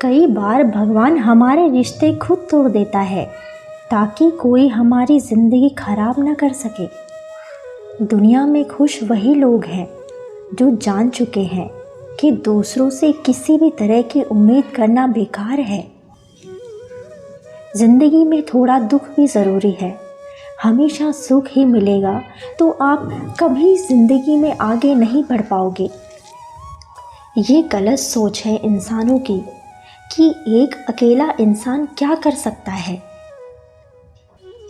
कई बार भगवान हमारे रिश्ते खुद तोड़ देता है ताकि कोई हमारी ज़िंदगी खराब ना कर सके। दुनिया में खुश वही लोग हैं जो जान चुके हैं कि दूसरों से किसी भी तरह की उम्मीद करना बेकार है। ज़िंदगी में थोड़ा दुख भी ज़रूरी है। हमेशा सुख ही मिलेगा तो आप कभी ज़िंदगी में आगे नहीं बढ़ पाओगे। ये गलत सोच है इंसानों की कि एक अकेला इंसान क्या कर सकता है।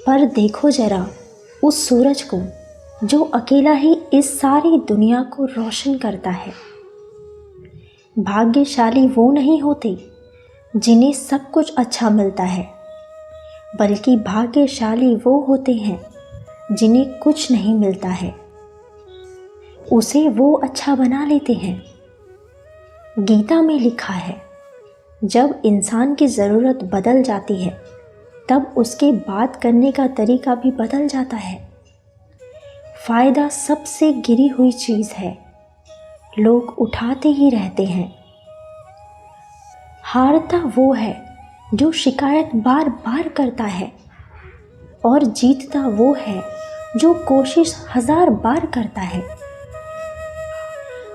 पर देखो ज़रा उस सूरज को जो अकेला ही इस सारी दुनिया को रोशन करता है। भाग्यशाली वो नहीं होते जिन्हें सब कुछ अच्छा मिलता है, बल्कि भाग्यशाली वो होते हैं जिन्हें कुछ नहीं मिलता है, उसे वो अच्छा बना लेते हैं। गीता में लिखा है, जब इंसान की ज़रूरत बदल जाती है तब उसके बात करने का तरीका भी बदल जाता है। फ़ायदा सबसे गिरी हुई चीज़ है, लोग उठाते ही रहते हैं। हारता वो है जो शिकायत बार बार करता है, और जीतता वो है जो कोशिश 1000 बार करता है।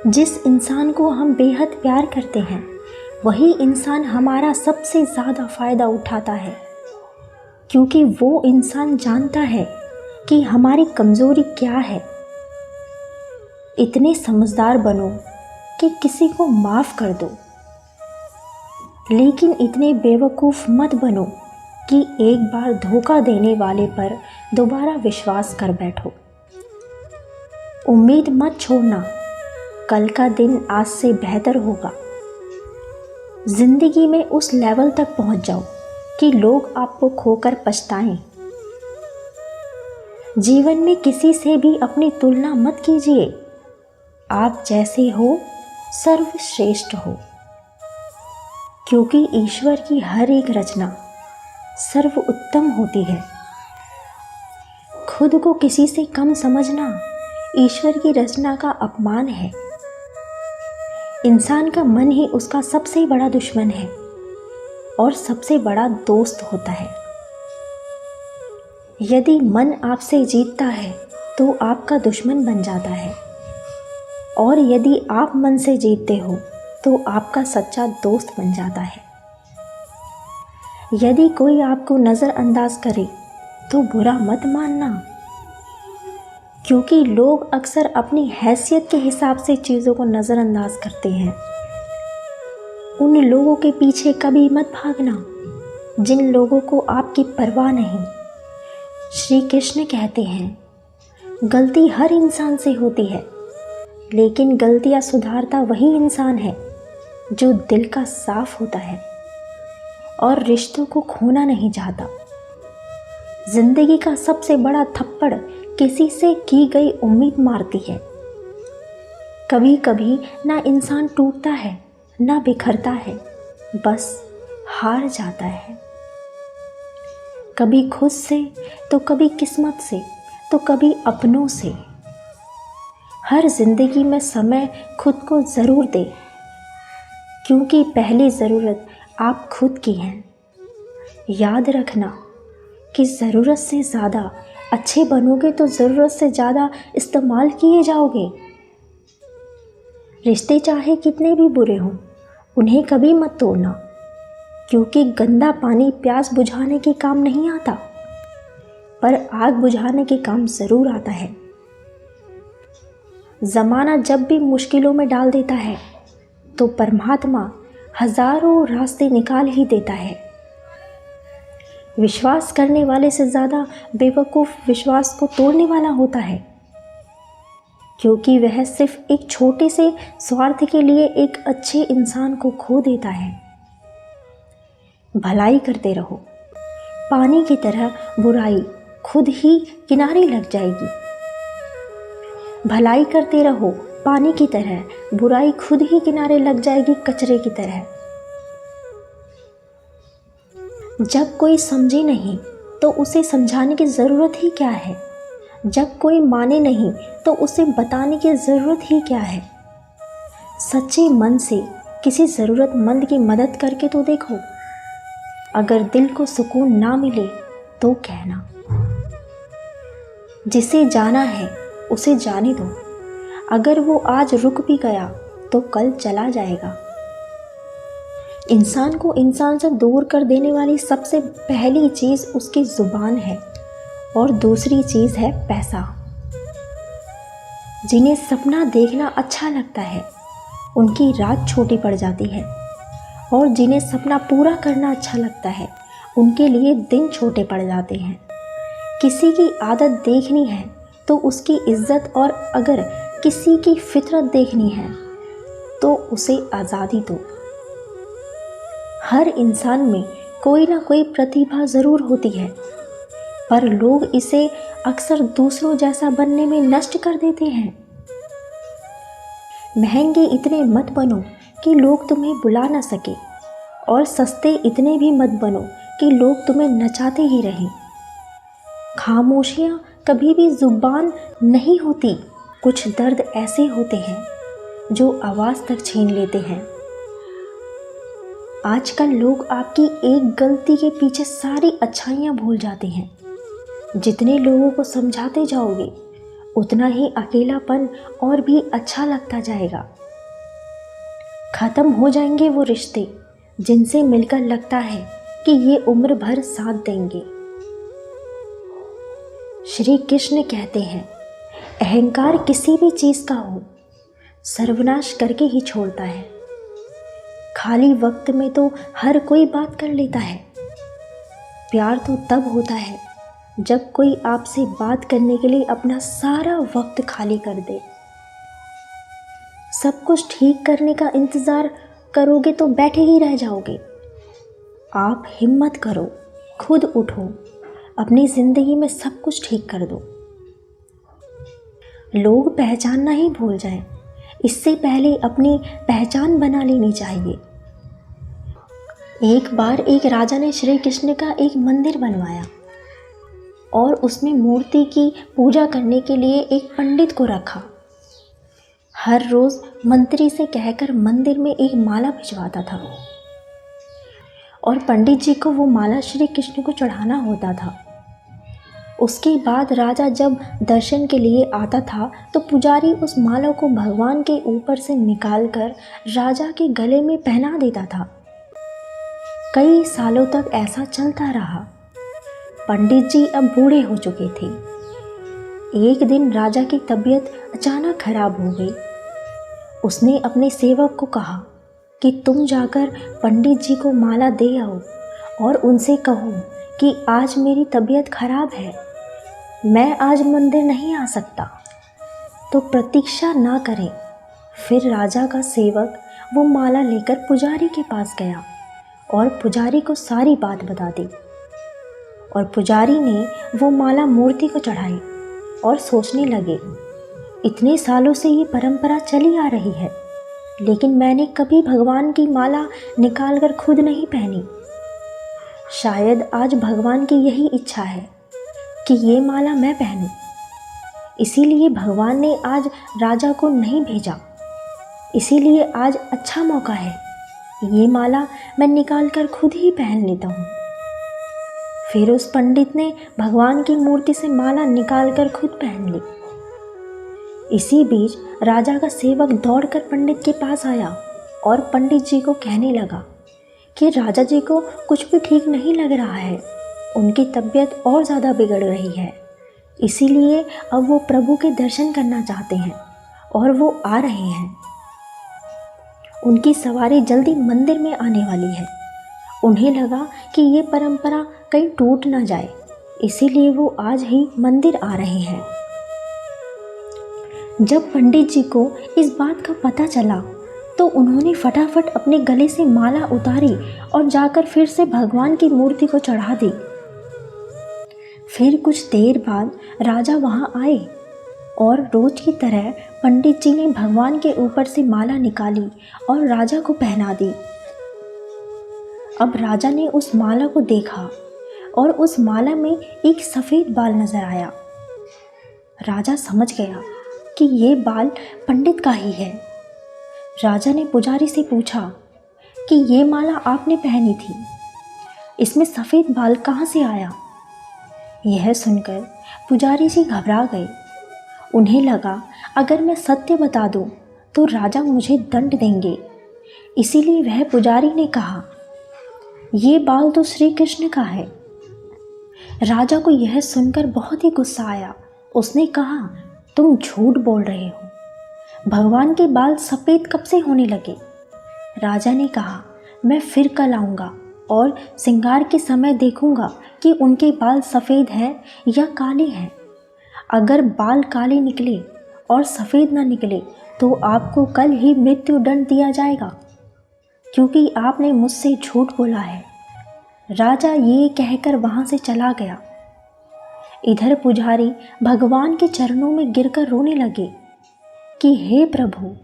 जिस इंसान को हम बेहद प्यार करते हैं वही इंसान हमारा सबसे ज़्यादा फ़ायदा उठाता है, क्योंकि वो इंसान जानता है कि हमारी कमज़ोरी क्या है। इतने समझदार बनो कि किसी को माफ़ कर दो, लेकिन इतने बेवकूफ़ मत बनो कि एक बार धोखा देने वाले पर दोबारा विश्वास कर बैठो। उम्मीद मत छोड़ना, कल का दिन आज से बेहतर होगा। ज़िंदगी में उस लेवल तक पहुंच जाओ कि लोग आपको खोकर पछताएं। जीवन में किसी से भी अपनी तुलना मत कीजिए। आप जैसे हो सर्वश्रेष्ठ हो, क्योंकि ईश्वर की हर एक रचना सर्वोत्तम होती है। खुद को किसी से कम समझना ईश्वर की रचना का अपमान है। इंसान का मन ही उसका सबसे बड़ा दुश्मन है और सबसे बड़ा दोस्त होता है। यदि मन आपसे जीतता है तो आपका दुश्मन बन जाता है, और यदि आप मन से जीतते हो तो आपका सच्चा दोस्त बन जाता है। यदि कोई आपको नज़रअंदाज करे तो बुरा मत मानना, क्योंकि लोग अक्सर अपनी हैसियत के हिसाब से चीज़ों को नज़रअंदाज करते हैं। उन लोगों के पीछे कभी मत भागना जिन लोगों को आपकी परवाह नहीं। श्री कृष्ण कहते हैं, गलती हर इंसान से होती है, लेकिन गलतियाँ सुधारता वही इंसान है जो दिल का साफ होता है और रिश्तों को खोना नहीं चाहता। जिंदगी का सबसे बड़ा थप्पड़ किसी से की गई उम्मीद मारती है। कभी कभी ना इंसान टूटता है ना बिखरता है, बस हार जाता है। कभी खुद से तो कभी किस्मत से तो कभी अपनों से। हर जिंदगी में समय खुद को ज़रूर दे, क्योंकि पहली ज़रूरत आप खुद की हैं। याद रखना कि ज़रूरत से ज़्यादा अच्छे बनोगे तो ज़रूरत से ज़्यादा इस्तेमाल किए जाओगे। रिश्ते चाहे कितने भी बुरे हों, उन्हें कभी मत तोड़ना, क्योंकि गंदा पानी प्यास बुझाने के काम नहीं आता, पर आग बुझाने के काम ज़रूर आता है। ज़माना जब भी मुश्किलों में डाल देता है तो परमात्मा हज़ारों रास्ते निकाल ही देता है। विश्वास करने वाले से ज़्यादा बेवकूफ़ विश्वास को तोड़ने वाला होता है, क्योंकि वह सिर्फ एक छोटे से स्वार्थ के लिए एक अच्छे इंसान को खो देता है। भलाई करते रहो, पानी की तरह बुराई खुद ही किनारे लग जाएगी। भलाई करते रहो, पानी की तरह बुराई खुद ही किनारे लग जाएगी कचरे की तरह। जब कोई समझे नहीं तो उसे समझाने की ज़रूरत ही क्या है। जब कोई माने नहीं तो उसे बताने की ज़रूरत ही क्या है। सच्चे मन से किसी ज़रूरतमंद की मदद करके तो देखो। अगर दिल को सुकून ना मिले तो कहना। जिसे जाना है उसे जाने दो। अगर वो आज रुक भी गया तो कल चला जाएगा। इंसान को इंसान से दूर कर देने वाली सबसे पहली चीज़ उसकी ज़ुबान है और दूसरी चीज़ है पैसा। जिन्हें सपना देखना अच्छा लगता है उनकी रात छोटी पड़ जाती है, और जिन्हें सपना पूरा करना अच्छा लगता है उनके लिए दिन छोटे पड़ जाते हैं। किसी की आदत देखनी है तो उसकी इज्जत, और अगर किसी की फितरत देखनी है तो उसे आज़ादी दो। हर इंसान में कोई ना कोई प्रतिभा ज़रूर होती है, पर लोग इसे अक्सर दूसरों जैसा बनने में नष्ट कर देते हैं। महंगे इतने मत बनो कि लोग तुम्हें बुला ना सके, और सस्ते इतने भी मत बनो कि लोग तुम्हें नचाते ही रहें। खामोशियाँ कभी भी ज़ुबान नहीं होती। कुछ दर्द ऐसे होते हैं जो आवाज़ तक छीन लेते हैं। आजकल लोग आपकी एक गलती के पीछे सारी अच्छाइयाँ भूल जाते हैं। जितने लोगों को समझाते जाओगे उतना ही अकेलापन और भी अच्छा लगता जाएगा। ख़त्म हो जाएंगे वो रिश्ते जिनसे मिलकर लगता है कि ये उम्र भर साथ देंगे। श्री कृष्ण कहते हैं, अहंकार किसी भी चीज़ का हो सर्वनाश करके ही छोड़ता है। खाली वक्त में तो हर कोई बात कर लेता है। प्यार तो तब होता है जब कोई आपसे बात करने के लिए अपना सारा वक्त खाली कर दे। सब कुछ ठीक करने का इंतज़ार करोगे तो बैठे ही रह जाओगे। आप हिम्मत करो, खुद उठो, अपनी ज़िंदगी में सब कुछ ठीक कर दो। लोग पहचानना ही भूल जाएं, इससे पहले अपनी पहचान बना लेनी चाहिए। एक बार एक राजा ने श्री कृष्ण का एक मंदिर बनवाया और उसमें मूर्ति की पूजा करने के लिए एक पंडित को रखा। हर रोज़ मंत्री से कहकर मंदिर में एक माला भिजवाता था और पंडित जी को वो माला श्री कृष्ण को चढ़ाना होता था। उसके बाद राजा जब दर्शन के लिए आता था तो पुजारी उस माला को भगवान के ऊपर से निकालकर राजा के गले में पहना देता था। कई सालों तक ऐसा चलता रहा। पंडित जी अब बूढ़े हो चुके थे। एक दिन राजा की तबीयत अचानक खराब हो गई। उसने अपने सेवक को कहा कि तुम जाकर पंडित जी को माला दे आओ और उनसे कहो कि आज मेरी तबीयत खराब है, मैं आज मंदिर नहीं आ सकता। तो प्रतीक्षा ना करें। फिर राजा का सेवक वो माला लेकर पुजारी के पास गया और पुजारी को सारी बात बता दी। और पुजारी ने वो माला मूर्ति को चढ़ाई और सोचने लगे, इतने सालों से ये परंपरा चली आ रही है, लेकिन मैंने कभी भगवान की माला निकालकर खुद नहीं पहनी। शायद आज भगवान की यही इच्छा है कि ये माला मैं पहनूं। इसीलिए भगवान ने आज राजा को नहीं भेजा। इसीलिए आज अच्छा मौका है, ये माला मैं निकालकर खुद ही पहन लेता हूँ। फिर उस पंडित ने भगवान की मूर्ति से माला निकालकर खुद पहन ली। इसी बीच राजा का सेवक दौड़कर पंडित के पास आया और पंडित जी को कहने लगा कि राजा जी को कुछ भी ठीक नहीं लग रहा है, उनकी तबीयत और ज़्यादा बिगड़ रही है। इसीलिए अब वो प्रभु के दर्शन करना चाहते हैं और वो आ रहे हैं। उनकी सवारी जल्दी मंदिर में आने वाली है। उन्हें लगा कि ये परंपरा कहीं टूट ना जाए, इसीलिए वो आज ही मंदिर आ रहे हैं। जब पंडित जी को इस बात का पता चला तो उन्होंने फटाफट अपने गले से माला उतारी और जाकर फिर से भगवान की मूर्ति को चढ़ा दी। फिर कुछ देर बाद राजा वहाँ आए और रोज की तरह पंडित जी ने भगवान के ऊपर से माला निकाली और राजा को पहना दी। अब राजा ने उस माला को देखा और उस माला में एक सफ़ेद बाल नज़र आया। राजा समझ गया कि ये बाल पंडित का ही है। राजा ने पुजारी से पूछा कि ये माला आपने पहनी थी, इसमें सफ़ेद बाल कहाँ से आया? यह सुनकर पुजारी जी घबरा गए। उन्हें लगा अगर मैं सत्य बता दूं तो राजा मुझे दंड देंगे। इसीलिए वह पुजारी ने कहा, ये बाल तो श्री कृष्ण का है। राजा को यह सुनकर बहुत ही गुस्सा आया। उसने कहा, तुम झूठ बोल रहे हो, भगवान के बाल सफ़ेद कब से होने लगे? राजा ने कहा, मैं फिर कल आऊँगा और श्रृंगार के समय देखूँगा कि उनके बाल सफ़ेद हैं या काले हैं। अगर बाल काले निकले और सफ़ेद ना निकले तो आपको कल ही मृत्यु दंड दिया जाएगा, क्योंकि आपने मुझसे झूठ बोला है। राजा ये कहकर वहाँ से चला गया। इधर पुजारी भगवान के चरणों में गिरकर रोने लगे कि हे प्रभु,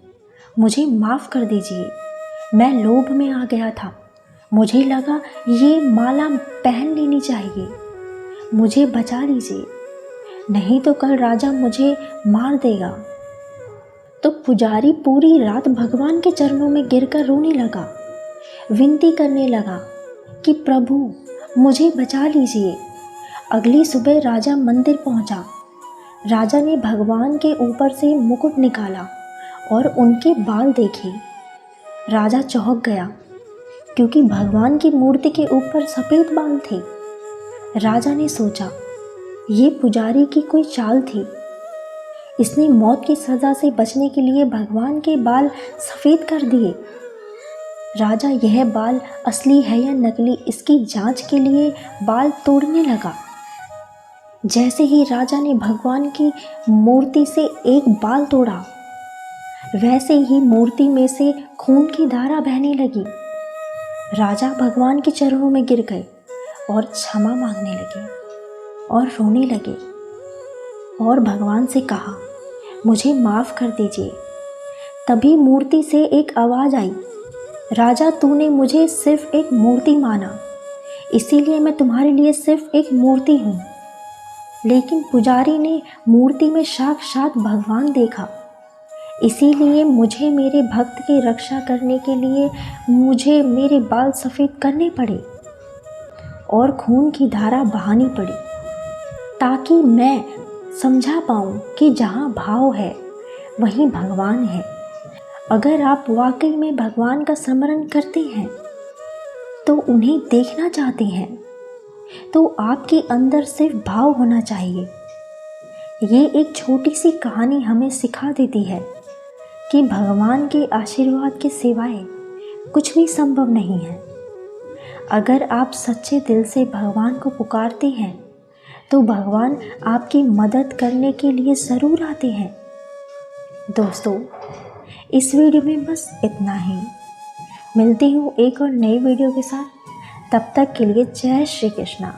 मुझे माफ़ कर दीजिए, मैं लोभ में आ गया था। मुझे लगा ये माला पहन लेनी चाहिए, मुझे बचा लीजिए, नहीं तो कल राजा मुझे मार देगा। तो पुजारी पूरी रात भगवान के चरणों में गिरकर रोने लगा, विनती करने लगा कि प्रभु मुझे बचा लीजिए। अगली सुबह राजा मंदिर पहुंचा। राजा ने भगवान के ऊपर से मुकुट निकाला और उनके बाल देखे। राजा चौंक गया, क्योंकि भगवान की मूर्ति के ऊपर सफ़ेद बाल थे। राजा ने सोचा, ये पुजारी की कोई चाल थी। इसने मौत की सज़ा से बचने के लिए भगवान के बाल सफ़ेद कर दिए। राजा यह बाल असली है या नकली, इसकी जांच के लिए बाल तोड़ने लगा। जैसे ही राजा ने भगवान की मूर्ति से एक बाल तोड़ा, वैसे ही मूर्ति में से खून की धारा बहने लगी। राजा भगवान के चरणों में गिर गए और क्षमा मांगने लगे और रोने लगे और भगवान से कहा, मुझे माफ़ कर दीजिए। तभी मूर्ति से एक आवाज़ आई, राजा तूने मुझे सिर्फ एक मूर्ति माना, इसीलिए मैं तुम्हारे लिए सिर्फ एक मूर्ति हूँ। लेकिन पुजारी ने मूर्ति में साक्षात भगवान देखा, इसीलिए मुझे मेरे भक्त की रक्षा करने के लिए मुझे मेरे बाल सफ़ेद करने पड़े और खून की धारा बहानी पड़ी, ताकि मैं समझा पाऊँ कि जहाँ भाव है वहीं भगवान है। अगर आप वाकई में भगवान का स्मरण करते हैं तो उन्हें देखना चाहते हैं, तो आपके अंदर सिर्फ भाव होना चाहिए। ये एक छोटी सी कहानी हमें सिखा देती है कि भगवान के आशीर्वाद के सिवाय कुछ भी संभव नहीं है। अगर आप सच्चे दिल से भगवान को पुकारते हैं तो भगवान आपकी मदद करने के लिए ज़रूर आते हैं। दोस्तों, इस वीडियो में बस इतना ही। मिलती हूँ एक और नई वीडियो के साथ। तब तक के लिए जय श्री कृष्णा।